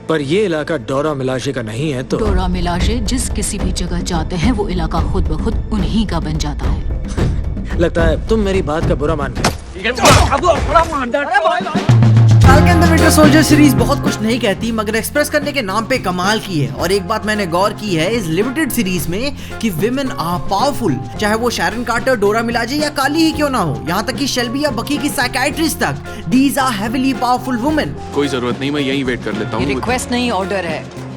पर ये इलाका डोरा मिलाजे का नहीं है तो। डोरा मिलाजे जिस किसी भी जगह जाते हैं वो इलाका खुद ब खुद उन्हीं का बन जाता है। लगता है तुम मेरी बात का बुरा मान गए। साल के अंदर विंटर सोल्जर सीरीज बहुत कुछ नहीं कहती, मगर एक्सप्रेस करने के नाम पे कमाल की है। और एक बात मैंने गौर की है इस लिमिटेड सीरीज में कि विमेन आर पावरफुल, चाहे वो शैरन कार्टर, डोरा मिलाजे या काली ही क्यों ना हो, यहाँ तक कि शेल्बी या बकी की साइकियाट्रिस्ट तक, these are heavily powerful women. कोई जरूरत नहीं, मैं यहीं वेट कर लेता हूँ। रिक्वेस्ट नहीं, ऑर्डर है।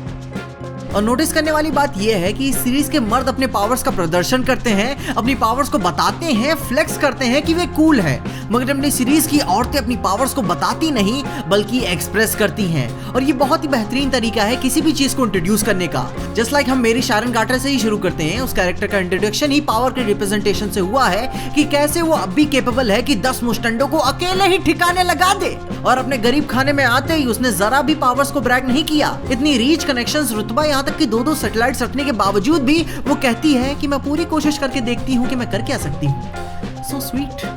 और नोटिस करने वाली बात यह है कि इस सीरीज के मर्द अपने पावर्स का प्रदर्शन करते हैं, अपनी पावर्स को बताते हैं, फ्लेक्स करते हैं कि वे कूल हैं, मगर अपनी सीरीज की औरतें अपनी पावर्स को बताती नहीं बल्कि एक्सप्रेस करती हैं। और ये बहुत ही बेहतरीन तरीका है किसी भी चीज को इंट्रोड्यूस करने का। जस्ट लाइक हम मेरी शैरन कार्टर से ही शुरू करते हैं, उस कैरेक्टर का इंट्रोडक्शन ही पावर के रिप्रेजेंटेशन से हुआ है कि कैसे वो अब भी केपेबल है कि 10 मुस्टंडों को अकेले ही ठिकाने लगा दे। और अपने गरीब खाने में आते ही उसने जरा भी पावर्स को ब्रैग नहीं किया। इतनी रीच, कनेक्शंस, रुतबा, यहाँ तक कि 2-2 सैटेलाइट्स रखने के बावजूद भी वो कहती है कि मैं पूरी कोशिश करके देखती हूँ कि मैं कर क्या सकती हूँ। So sweet.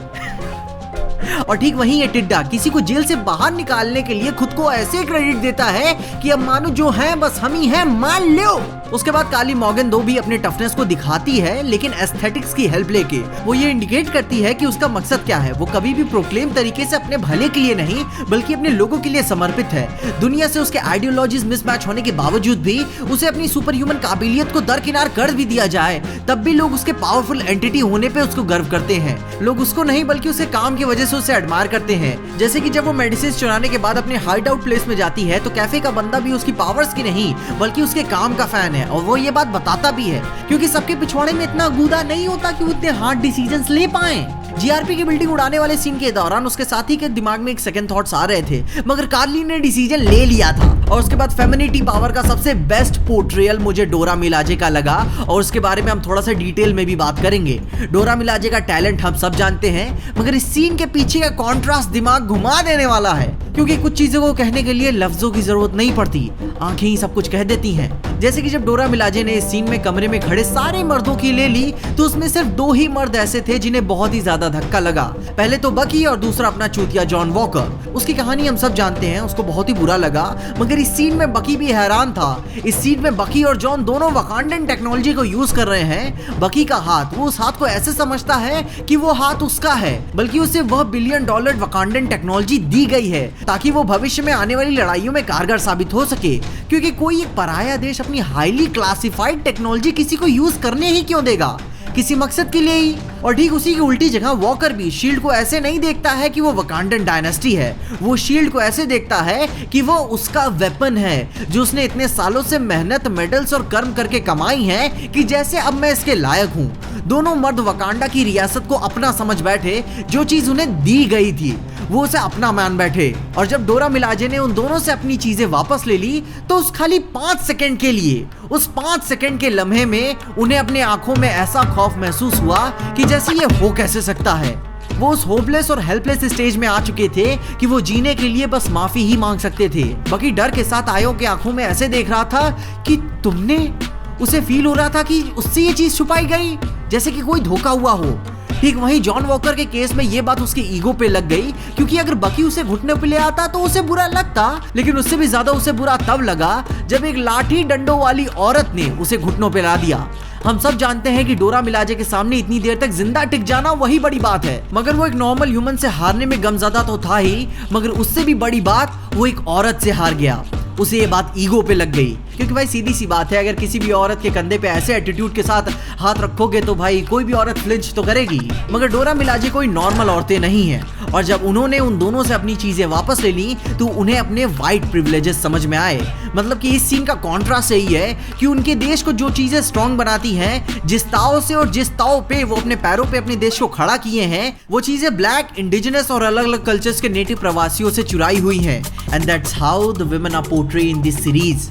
और ठीक वहीं ये टिड्डा किसी को जेल से बाहर निकालने के लिए खुद को ऐसे क्रेडिट देता है कि अब मानो जो है बस हम ही हैं, मान लो। उसके बाद काली मॉर्गन दो भी अपने टफनेस को दिखाती है, लेकिन एस्थेटिक्स की हेल्प लेके। वो ये इंडिकेट करती है कि उसका मकसद क्या है। वो कभी भी प्रोक्लेम तरीके से अपने भले के लिए नहीं बल्कि अपने लोगों के लिए समर्पित है। दुनिया से उसके आइडियोलॉजीज मिसमैच होने के बावजूद भी उसे अपनी सुपर ह्यूमन काबिलियत को दरकिनार कर भी दिया जाए, तब भी लोग उसके पावरफुल एंटिटी होने पे उसको गर्व करते हैं। लोग उसको नहीं बल्कि उसे काम की वजह से उसे एडमायर करते हैं। जैसे कि जब वो मेडिसिन चुराने के बाद अपने हाइड आउट प्लेस में जाती है तो कैफे का बंदा भी उसकी पावर्स की नहीं बल्कि उसके काम का फैन है। और वो ये बात बताता भी है क्योंकि सबके पिछवाड़े में इतना गूदा नहीं होता कि वो इतने हार्ड डिसीजंस ले पाए। जीआरपी की बिल्डिंग उड़ाने वाले सीन के दौरान उसके साथी के दिमाग में एक सेकंड थॉट्स आ रहे थे, मगर कार्ली ने डिसीजन ले लिया था। और उसके बाद फेमिनिटी पावर का सबसे बेस्ट पोर्ट्रेयल मुझे डोरा मिलाजे का लगा, और उसके बारे में हम थोड़ा सा डिटेल में भी बात करेंगे। डोरा मिलाजे का टैलेंट हम सब जानते हैं, मगर इस सीन के पीछे का कॉन्ट्रास्ट दिमाग घुमा देने वाला है, क्योंकि कुछ चीजों को कहने के लिए लफ्जों की जरूरत नहीं पड़ती, आंखें ही सब कुछ कह देती हैं। जैसे कि जब डोरा मिलाजे ने इस सीन में कमरे में खड़े सारे मर्दों की ले ली तो उसमें सिर्फ 2 ही मर्द ऐसे थे जिन्हें बहुत ही ज्यादा धक्का लगा। पहले तो बकी और दूसरा अपना चूतिया जॉन वॉकर। उसकी कहानी हम सब जानते हैं, उसको बहुत ही बुरा लगा, मगर इस सीन में बकी भी हैरान था। इस सीन में बकी और जॉन दोनों वकांडन टेक्नोलॉजी को यूज कर रहे हैं। बकी का हाथ, वो उस हाथ को ऐसे समझता है कि वो हाथ उसका है, बल्कि उसे वह $1 बिलियन वकांडन टेक्नोलॉजी दी गई है ताकि वो भविष्य में आने वाली लड़ाइयों में कारगर साबित हो सके। क्योंकि कोई एक पराया देश अपनी हाईली क्लासिफाइड टेक्नोलॉजी किसी को यूज करने ही क्यों देगा, किसी मकसद के लिए ही। और ठीक उसी की उल्टी जगह वॉकर भी शील्ड को ऐसे नहीं देखता है कि वो वकांडन डायनेस्टी है, वो शील्ड को ऐसे देखता है कि वो उसका वेपन है जो उसने इतने सालों से मेहनत, मेडल्स और कर्म करके कमाई है कि जैसे अब मैं इसके लायक हूँ। दोनों मर्द वकांडा की रियासत को अपना समझ बैठे, जो चीज उन्हें दी गई थी वो उसे अपना मान बैठे। और जब डोरा मिलाजे ने उन दोनों से अपनी चीजें वापस ले ली तो उस खाली 5 सेकंड के लिए, उस 5 सेकंड के लम्हे में उन्हें अपने आंखों में ऐसा खौफ महसूस हुआ कि जैसे ये हो कैसे सकता है। वो उस होपलेस और हेल्पलेस स्टेज में आ चुके थे कि वो जीने के लिए बस माफी ही मांग सकते थे। बकी डर के साथ आयो के आंखों में ऐसे देख रहा था कि तुमने, उसे फील हो रहा था कि उससे ये चीज छुपाई गई, जैसे कि कोई धोखा हुआ हो। ठीक वहीं जॉन वॉकर के केस में ये बात उसके ईगो पे लग गई, क्योंकि अगर बकी उसे घुटने पे ले आता तो उसे बुरा लगता, लेकिन उससे भी ज्यादा उसे बुरा तब लगा जब एक लाठी डंडों वाली औरत ने उसे घुटनों पे ला दिया। हम सब जानते हैं कि डोरा मिलाजे के सामने इतनी देर तक जिंदा टिक जाना वही बड़ी बात है, मगर वो एक नॉर्मल ह्यूमन से हारने में गमज़दा तो था ही, मगर उससे भी बड़ी बात वो एक औरत से हार गया। उसे ये बात ईगो पे लग गई, क्योंकि भाई सीधी सी बात है, अगर किसी भी औरत के कंधे पे ऐसे एटीट्यूड के साथ हाथ रखोगे तो भाई कोई भी औरत फ्लिंच तो करेगी। मगर डोरा मिलाजे कोई नॉर्मल औरतें नहीं है, और जब उन्होंने उन दोनों से अपनी चीजें वापस ले ली तो उन्हें अपने वाइट प्रिविलेजेस समझ में आए। मतलब कि इस सीन का कॉन्ट्रास्ट यही है कि उनके देश को जो चीजें स्ट्रॉन्ग बनाती हैं, जिस ताव से और जिस ताव पे वो अपने पैरों पे अपने देश को खड़ा किए हैं, वो चीजें ब्लैक, इंडिजिनस और अलग अलग कल्चर्स के नेटिव प्रवासियों से चुराई हुई हैं। And that's how the women are portrayed in this series.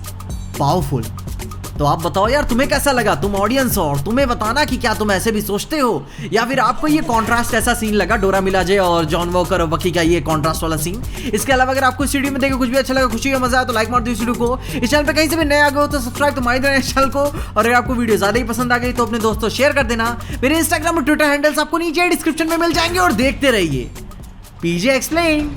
Powerful. तो आप बताओ यार, तुम्हें कैसा लगा? तुम ऑडियंस हो और तुम्हें बताना कि क्या तुम ऐसे भी सोचते हो, या फिर आपको ये कॉन्ट्रास्ट ऐसा सीन लगा, डोरा मिलाजे और जॉन वॉकर और बकी का ये कॉन्ट्रास्ट वाला सीन। इसके अलावा अगर आपको इस वीडियो में देखकर कुछ भी अच्छा लगा, खुशी या मजा आया तो लाइक मार दो इस वीडियो को। इस चैनल पे कहीं से भी नए आ गए हो तो सब्सक्राइब तो मार दो इस चैनल को, और अगर आपको वीडियो ज्यादा ही पसंद आ गई तो अपने दोस्तों शेयर कर देना। मेरे इंस्टाग्राम और ट्विटर हैंडल्स आपको नीचे डिस्क्रिप्शन में मिल जाएंगे, और देखते रहिए पीजे एक्सप्लेन।